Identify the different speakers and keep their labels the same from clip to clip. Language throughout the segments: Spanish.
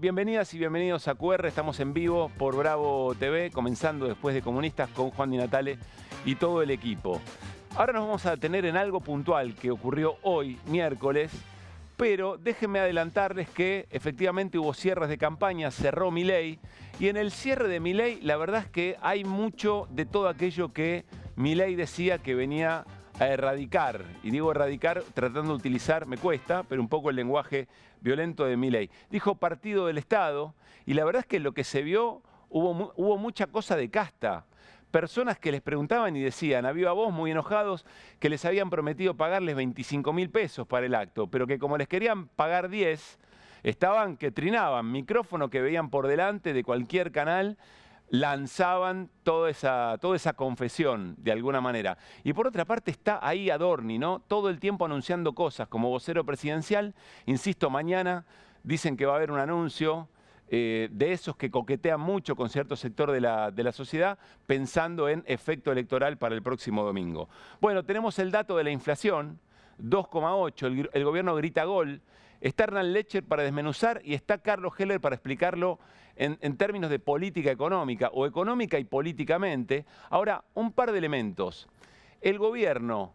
Speaker 1: bienvenidas y bienvenidos a QR. Estamos en vivo por Bravo TV, comenzando después de Comunistas con Juan Di Natale y todo el equipo. Ahora nos vamos a detener en algo puntual que ocurrió hoy, miércoles, pero déjenme adelantarles que efectivamente hubo cierres de campaña, cerró Milei, y en el cierre de Milei la verdad es que hay mucho de todo aquello que Milei decía que venía a erradicar, y digo erradicar tratando de utilizar, me cuesta, pero un poco el lenguaje violento de Milei. Dijo partido del Estado, y la verdad es que lo que se vio, hubo mucha cosa de casta. Personas que les preguntaban y decían a viva voz, muy enojados, que les habían prometido pagarles 25.000 pesos para el acto, pero que como les querían pagar 10, estaban que trinaban, micrófono que veían por delante de cualquier canal, lanzaban toda esa confesión, de alguna manera. Y por otra parte está ahí Adorni, ¿no? Todo el tiempo anunciando cosas como vocero presidencial. Insisto, mañana dicen que va a haber un anuncio de esos que coquetean mucho con cierto sector de la sociedad, pensando en efecto electoral para el próximo domingo. Bueno, tenemos el dato de la inflación, 2,8, el gobierno grita gol. Está Hernán Lecher para desmenuzar y está Carlos Heller para explicarlo en términos de política económica o económica y políticamente. Ahora, un par de elementos. El gobierno,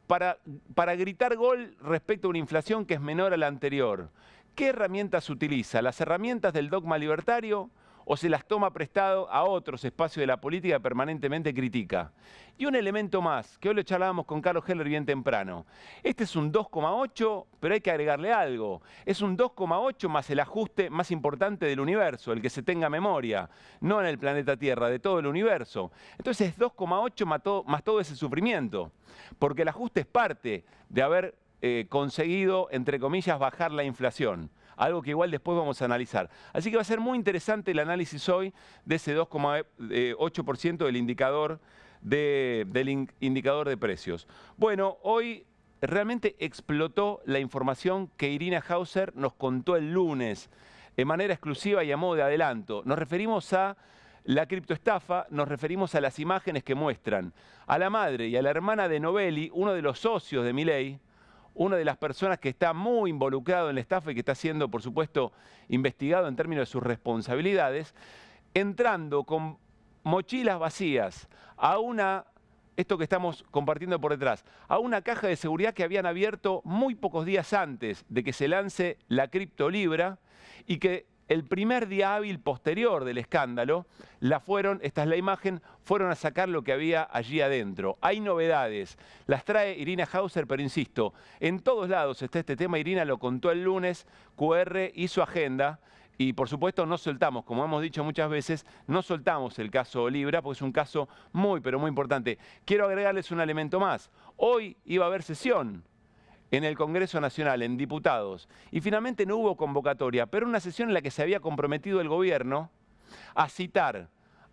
Speaker 1: para gritar gol respecto a una inflación que es menor a la anterior, ¿qué herramientas utiliza? ¿Las herramientas del dogma libertario o se las toma prestado a otros espacios de la política que permanentemente critica? Y un elemento más, que hoy lo charlábamos con Carlos Heller bien temprano. Este es un 2,8, pero hay que agregarle algo. Es un 2,8 más el ajuste más importante del universo, el que se tenga memoria, no en el planeta Tierra, de todo el universo. Entonces es 2,8 más todo ese sufrimiento, porque el ajuste es parte de haber conseguido, entre comillas, bajar la inflación. Algo que igual después vamos a analizar. Así que va a ser muy interesante el análisis hoy de ese 2,8% del indicador de precios. Bueno, hoy realmente explotó la información que Irina Hauser nos contó el lunes de manera exclusiva y a modo de adelanto. Nos referimos a la criptoestafa, nos referimos a las imágenes que muestran a la madre y a la hermana de Novelli, uno de los socios de Milei, una de las personas que está muy involucrado en la estafa y que está siendo, por supuesto, investigado en términos de sus responsabilidades, entrando con mochilas vacías a esto que estamos compartiendo por detrás, a una caja de seguridad que habían abierto muy pocos días antes de que se lance la criptolibra y que el primer día hábil posterior del escándalo, esta es la imagen, fueron a sacar lo que había allí adentro. Hay novedades, las trae Irina Hauser, pero insisto, en todos lados está este tema. Irina lo contó el lunes, QR hizo agenda y por supuesto no soltamos, como hemos dicho muchas veces, no soltamos el caso Libra porque es un caso muy, pero muy importante. Quiero agregarles un elemento más. Hoy iba a haber sesión en el Congreso Nacional, en diputados, y finalmente no hubo convocatoria, pero una sesión en la que se había comprometido el gobierno a citar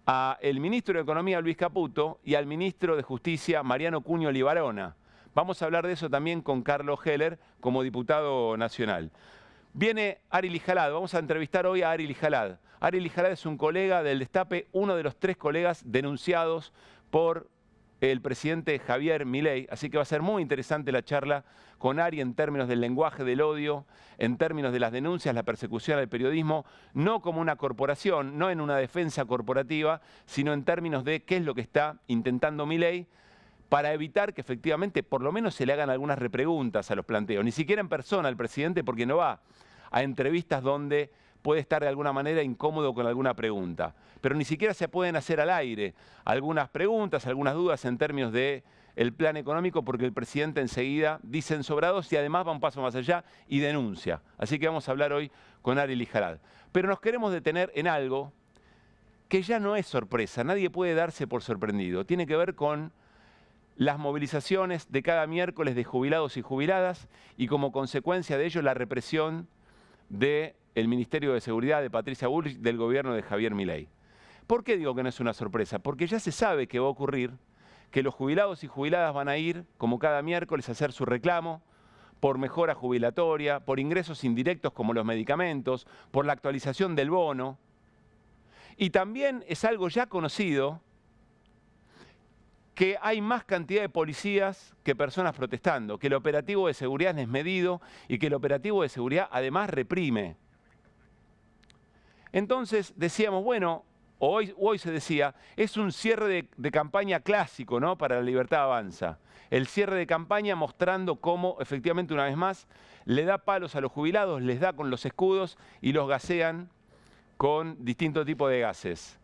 Speaker 1: al ministro de Economía, Luis Caputo, y al ministro de Justicia, Mariano Cuño Libarona. Vamos a hablar de eso también con Carlos Heller como diputado nacional. Viene Ari Lijalad, vamos a entrevistar hoy a Ari Lijalad. Ari Lijalad es un colega del Destape, uno de los 3 colegas denunciados por el presidente Javier Milei, así que va a ser muy interesante la charla con Ari en términos del lenguaje del odio, en términos de las denuncias, la persecución al periodismo, no como una corporación, no en una defensa corporativa, sino en términos de qué es lo que está intentando Milei para evitar que efectivamente por lo menos se le hagan algunas repreguntas a los planteos, ni siquiera en persona al presidente, porque no va a entrevistas donde puede estar de alguna manera incómodo con alguna pregunta. Pero ni siquiera se pueden hacer al aire algunas preguntas, algunas dudas en términos del plan económico, porque el presidente enseguida dice ensobrados y además va un paso más allá y denuncia. Así que vamos a hablar hoy con Ari Lijalad. Pero nos queremos detener en algo que ya no es sorpresa, nadie puede darse por sorprendido. Tiene que ver con las movilizaciones de cada miércoles de jubilados y jubiladas y como consecuencia de ello la represión del Ministerio de Seguridad de Patricia Bullrich, del gobierno de Javier Milei. ¿Por qué digo que no es una sorpresa? Porque ya se sabe que va a ocurrir, que los jubilados y jubiladas van a ir, como cada miércoles, a hacer su reclamo por mejora jubilatoria, por ingresos indirectos como los medicamentos, por la actualización del bono. Y también es algo ya conocido que hay más cantidad de policías que personas protestando, que el operativo de seguridad es desmedido y que el operativo de seguridad además reprime. Entonces decíamos, bueno, hoy se decía, es un cierre de campaña clásico, ¿no?, para La Libertad Avanza. El cierre de campaña mostrando cómo, efectivamente, una vez más, le da palos a los jubilados, les da con los escudos y los gasean con distintos tipos de gases.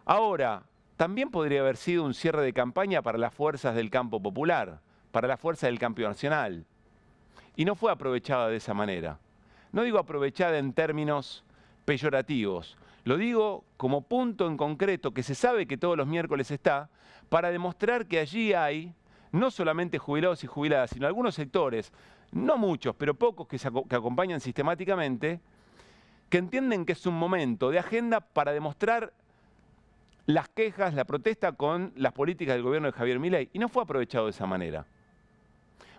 Speaker 1: Ahora, también podría haber sido un cierre de campaña para las fuerzas del campo popular, para las fuerzas del campo nacional. Y no fue aprovechada de esa manera. No digo aprovechada en términos peyorativos, lo digo como punto en concreto que se sabe que todos los miércoles está, para demostrar que allí hay no solamente jubilados y jubiladas, sino algunos sectores, no muchos, pero pocos que acompañan sistemáticamente, que entienden que es un momento de agenda para demostrar las quejas, la protesta con las políticas del gobierno de Javier Milei, y no fue aprovechado de esa manera.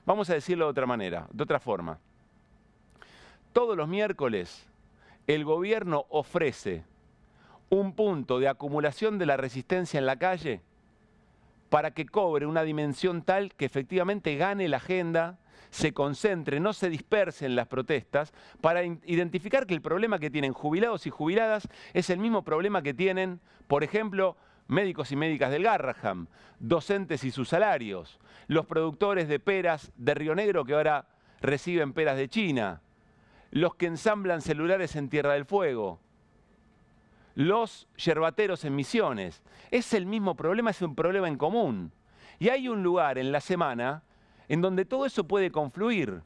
Speaker 1: Vamos a decirlo de otra manera, de otra forma. Todos los miércoles el gobierno ofrece un punto de acumulación de la resistencia en la calle para que cobre una dimensión tal que efectivamente gane la agenda, se concentre, no se dispersen las protestas, para identificar que el problema que tienen jubilados y jubiladas es el mismo problema que tienen, por ejemplo, médicos y médicas del Garraham, docentes y sus salarios, los productores de peras de Río Negro que ahora reciben peras de China, los que ensamblan celulares en Tierra del Fuego, los yerbateros en Misiones. Es el mismo problema, es un problema en común. Y hay un lugar en la semana en donde todo eso puede confluir.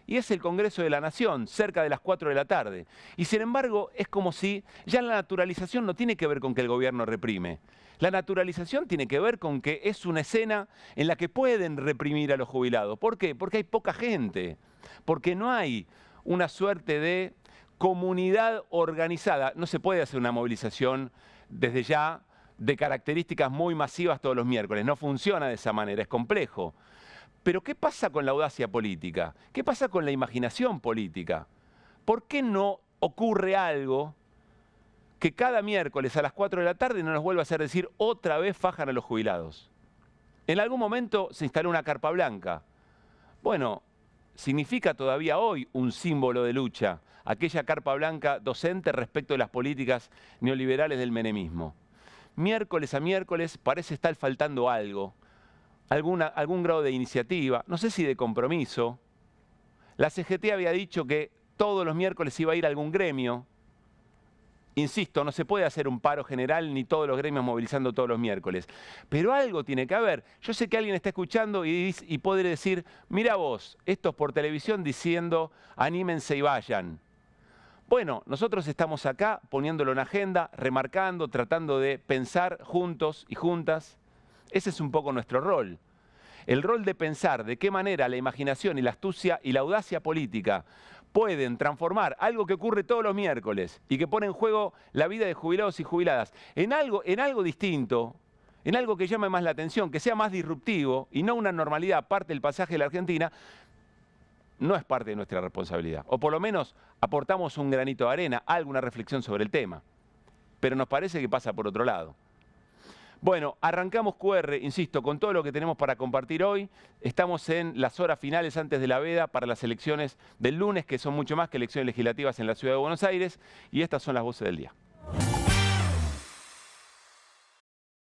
Speaker 1: Y es el Congreso de la Nación, cerca de las 4 de la tarde. Y sin embargo, es como si ya la naturalización no tiene que ver con que el gobierno reprime. La naturalización tiene que ver con que es una escena en la que pueden reprimir a los jubilados. ¿Por qué? Porque hay poca gente. Porque no hay una suerte de comunidad organizada. No se puede hacer una movilización desde ya de características muy masivas todos los miércoles. No funciona de esa manera, es complejo. Pero ¿qué pasa con la audacia política? ¿Qué pasa con la imaginación política? ¿Por qué no ocurre algo que cada miércoles a las 4 de la tarde no nos vuelva a hacer decir otra vez fajan a los jubilados? En algún momento se instaló una carpa blanca. Bueno, significa todavía hoy un símbolo de lucha, aquella carpa blanca docente respecto de las políticas neoliberales del menemismo. Miércoles a miércoles parece estar faltando algo. Algún grado de iniciativa, no sé si de compromiso. La CGT había dicho que todos los miércoles iba a ir a algún gremio. Insisto, no se puede hacer un paro general ni todos los gremios movilizando todos los miércoles. Pero algo tiene que haber. Yo sé que alguien está escuchando y puede decir, mira vos, estos por televisión diciendo anímense y vayan. Bueno, nosotros estamos acá poniéndolo en agenda, remarcando, tratando de pensar juntos y juntas. Ese es un poco nuestro rol. El rol de pensar de qué manera la imaginación y la astucia y la audacia política pueden transformar algo que ocurre todos los miércoles y que pone en juego la vida de jubilados y jubiladas en algo distinto, en algo que llame más la atención, que sea más disruptivo y no una normalidad parte del pasaje de la Argentina, no es parte de nuestra responsabilidad. O por lo menos aportamos un granito de arena, alguna reflexión sobre el tema. Pero nos parece que pasa por otro lado. Bueno, arrancamos QR, insisto, con todo lo que tenemos para compartir hoy. Estamos en las horas finales antes de la veda para las elecciones del lunes, que son mucho más que elecciones legislativas en la Ciudad de Buenos Aires, y estas son las voces del día.